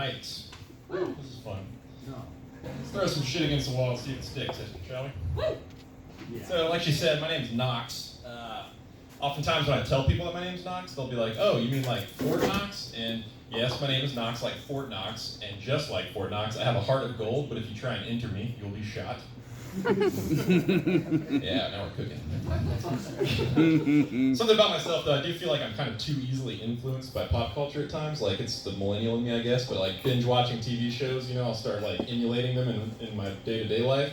Right. This is fun. Let's throw some shit against the wall and see if it sticks, shall we? Yeah. So, like she said, my name's Knox. Oftentimes when I tell people that my name's Knox, they'll be like, oh, you mean like Fort Knox? And yes, my name is Knox, like Fort Knox, and just like Fort Knox, I have a heart of gold, but if you try and enter me, you'll be shot. Yeah, now we're cooking. Something about myself, though, I do feel like I'm kind of too easily influenced by pop culture at times. Like, it's the millennial in me, I guess, but like binge watching TV shows, I'll start like emulating them in my day-to-day life.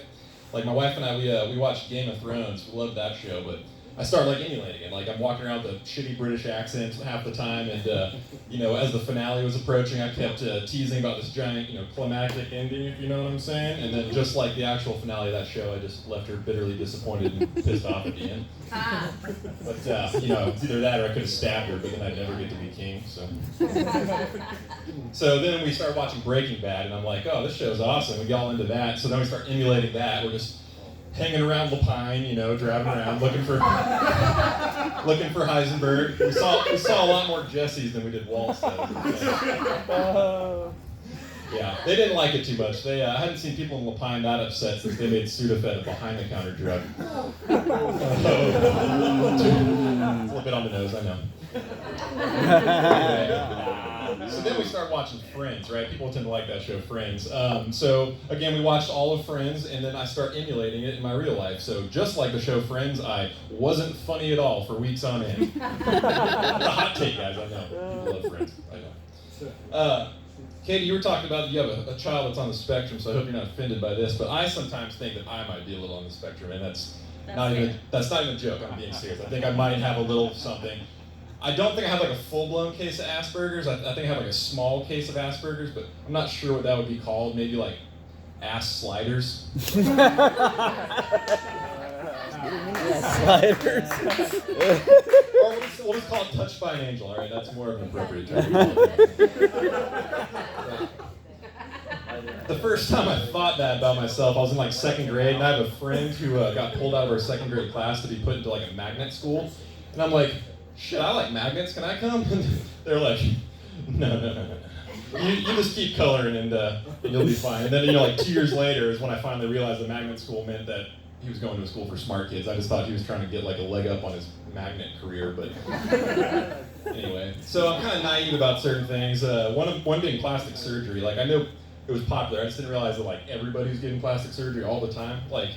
Like, my wife and I, we watched Game of Thrones. We loved that show, but I started like emulating it. Like, I'm walking around with a shitty British accent half the time, and as the finale was approaching, I kept teasing about this giant, climactic ending, if you know what I'm saying. And then, just like the actual finale of that show, I just left her bitterly disappointed and pissed off at the end. But it's either that or I could have stabbed her, but then I'd never get to be king. So then we started watching Breaking Bad, and I'm like, oh, this show's awesome. We got all into that. So then we start emulating that. We're just hanging around Lapine, driving around, looking for Heisenberg. We saw a lot more Jessies than we did Waltz. Yeah, they didn't like it too much. They I hadn't seen people in Lapine that upset since they made Sudafed a behind-the-counter drug. It's a little bit on the nose, I know. So then we start watching Friends, right? People tend to like that show, Friends. So again, we watched all of Friends, and then I start emulating it in my real life. So just like the show Friends, I wasn't funny at all for weeks on end. The hot take, guys, I know. People love Friends, I know. Katie, you were talking about you have a child that's on the spectrum, so I hope you're not offended by this, but I sometimes think that I might be a little on the spectrum, and that's not even a joke. I'm being serious. I think I might have a little something. I don't think I have like a full-blown case of Asperger's. I think I have like a small case of Asperger's, but I'm not sure what that would be called. Maybe like ass sliders. Sliders. Or we'll just call it touched by an angel. All right, that's more of an appropriate term. The first time I thought that about myself, I was in like second grade, and I have a friend who got pulled out of our second grade class to be put into like a magnet school, and I'm like, shit, I like magnets, can I come? And they're like, no. You just keep coloring and you'll be fine. And then, like 2 years later is when I finally realized the magnet school meant that he was going to a school for smart kids. I just thought he was trying to get like a leg up on his magnet career, but anyway. So I'm kind of naive about certain things. One being plastic surgery. Like, I know it was popular. I just didn't realize that like everybody was getting plastic surgery all the time. Like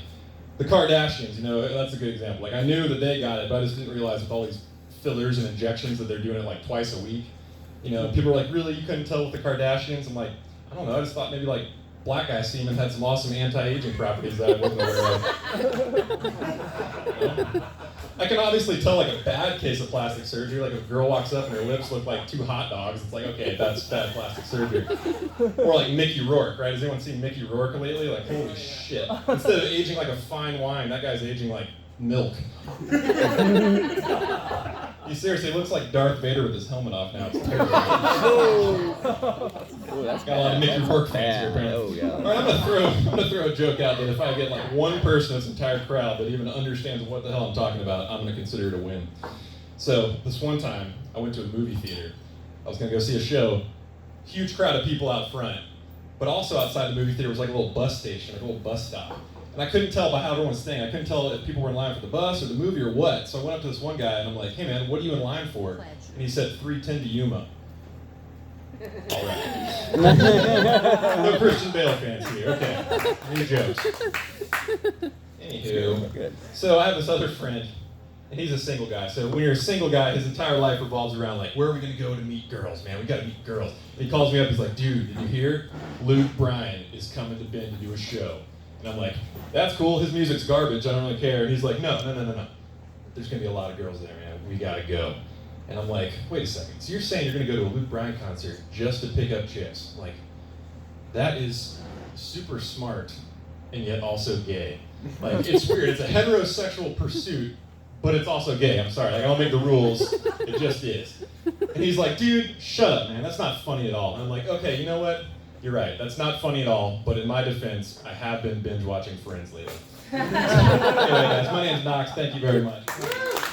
the Kardashians, that's a good example. Like, I knew that they got it, but I just didn't realize with all these fillers and injections that they're doing it like twice a week. People are like, really, you couldn't tell with the Kardashians? I'm like, I don't know, I just thought maybe like black guy semen had some awesome anti-aging properties that I wasn't aware of. I can obviously tell like a bad case of plastic surgery, like if a girl walks up and her lips look like 2 hot dogs, it's like, okay, that's bad plastic surgery. Or like Mickey Rourke, right? Has anyone seen Mickey Rourke lately? Like, holy shit. Instead of aging like a fine wine, that guy's aging like milk. He seriously looks like Darth Vader with his helmet off now. It's terrible. That's got a lot of Mickey Rourke fans here, apparently. Oh, yeah. All right, I'm gonna throw a joke out that if I get like one person in this entire crowd that even understands what the hell I'm talking about, I'm gonna consider it a win. So this one time, I went to a movie theater. I was gonna go see a show. Huge crowd of people out front, but also outside the movie theater was like a little bus station, like a little bus stop. And I couldn't tell by how everyone was staying. I couldn't tell if people were in line for the bus or the movie or what. So I went up to this one guy and I'm like, hey man, what are you in line for? And he said, 310 to Yuma. All right. No Christian Bale fans here. Okay. Any jokes? Anywho. So I have this other friend, and he's a single guy. So when you're a single guy, his entire life revolves around like, where are we going to go to meet girls, man? We got to meet girls. And he calls me up. He's like, dude, did you hear? Luke Bryan is coming to Bend to do a show. And I'm like, that's cool, his music's garbage, I don't really care. And he's like, no. There's gonna be a lot of girls there, man, we gotta go. And I'm like, wait a second, so you're saying you're gonna go to a Luke Bryan concert just to pick up chicks? Like, that is super smart and yet also gay. Like, it's weird, it's a heterosexual pursuit, but it's also gay, I'm sorry, like I don't make the rules, it just is. And he's like, dude, shut up, man, that's not funny at all. And I'm like, okay, you know what? You're right, that's not funny at all, but in my defense, I have been binge watching Friends lately. So, anyway guys, my name's Knox, thank you very much.